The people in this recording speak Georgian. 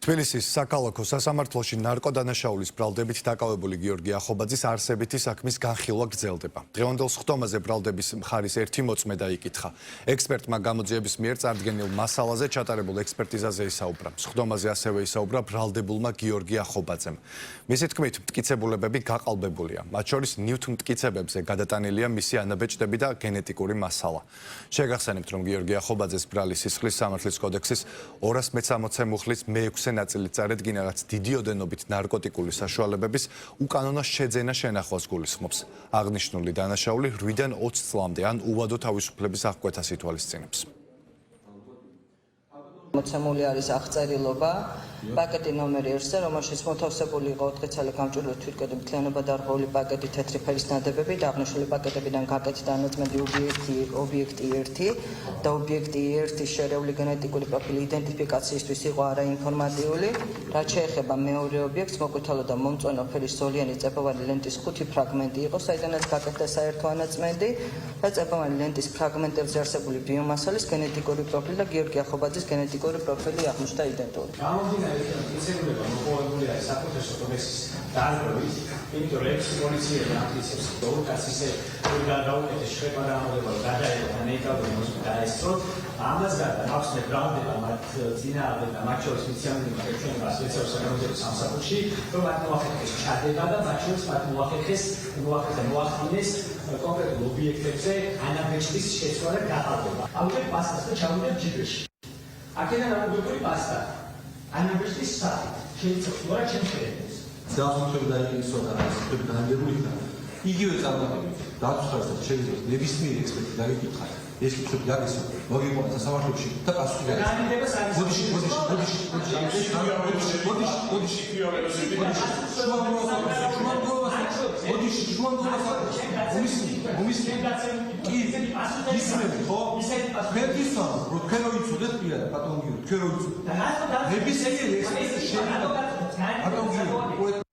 თბილისის საქალაქო სასამართლოში ნარკოდანაშაულის ბრალდებით დაკავებული გიორგი ახობაძის არსებითი საქმის განხილვა გრძელდება. დღევანდელ სხდომაზე ბრალდების მხარის ერთი მოწმე დაიკითხა. ექსპერტმა გამოძიების მიერ წარდგენილ მასალაზე ჩატარებულ ექსპერტიზაზე ისაუბრა. სხდომაზე ასევე ისაუბრა ბრალდებულმა გიორგი ახობაძემ. მისი თქმით, მტკიცებულებები გაყალბებულია. მათ შორის ნივთ მტკიცებებზე გადატანილია მისი ანაბეჭდები და გენეტიკური მასალა. შეგახსენებთ, რომ გიორგი ახობაძეს ბრალის სისხლის სამართლის კოდექსის 260 მუხლის მე-6 ნაწილი წარედგინა, რაც დიდი ოდენობით ნარკოტიკული საშუალებების უკანონო შეძენა შენახვას გულისხმობს. აღნიშნული დანაშაული 8-დან 20 წლამდე ან უვადო თავისუფლების აღკვეთას ითვალისწინებს. მოცემული არის აღწერილობა პაკეტი ნომერი 1-ზე, რომელშიც მოთავსებული იყო 4 წელი გამჭვირვალე თვითკედი მთლიანობა დარღვეული პაკეტი თეთრი ფერის ნადებები და აღნიშნული პაკეტებიდან გაკეთდა დანაწმენდი ობიექტი 1 და ობიექტი 1-ის შერეული გენეტიკური პროფილი იდენტიფიკაციისთვის იყო არაინფორმატიული. რაც შეეხება მეორე ობიექტს, მოყვითალო და მომწვანო ფერის ზოლიანი წეროვანი ლენტის 5 ფრაგმენტი იყო, საიდანაც გაკეთდა საერთო ანაწმენდი და წეროვანი ლენტის ფრაგმენტებზე არსებული ბიომასალის გენეტიკური პროფილი და გიორგი ახობაძის გენეტიკური პროფილი აღმოჩნდა იდენტური. მტკიცებულება მოპოვებული არის საკუთრესო კოდექსის დარღვევით, იმიტომ რომ პოლიცია ამტკიცებს დოკუმენტს ისე გაუკეთეს შრება რაოდენობა გადაეცა და ნეიტრალური მოსული დაესწროთ. ამას გარდა აქვს ბრალდება მათ წინააღმდეგ და მათ შორის მიცემული ჩვენება სპეციალურ საკანონმდებლო სამსახურში, რომ მათ მოახერხეს ჩადება და მათ შორის მათ მოახდინეს კონკრეტულ ობიექტებზე ანაბეჭდის შეცვლა და გაყალბება. ავიღეთ პასტას და ჩავიდეთ ჯიბეში. აქედან ამოგვიყვი პასტა. ანაბეჭდის სახით შეიძლება რა შემოხერებს. ძალზედ დაიწყო და ასე დაანერგული და იგივე წარმატებით დაწუხარდა შეიძლება ნებისმიერ ექსპერტი დაიკითხა. ეს კითხვა დაგესვა მოგიყვანა სასამართლოში და პასუხი გაიგო. მოდი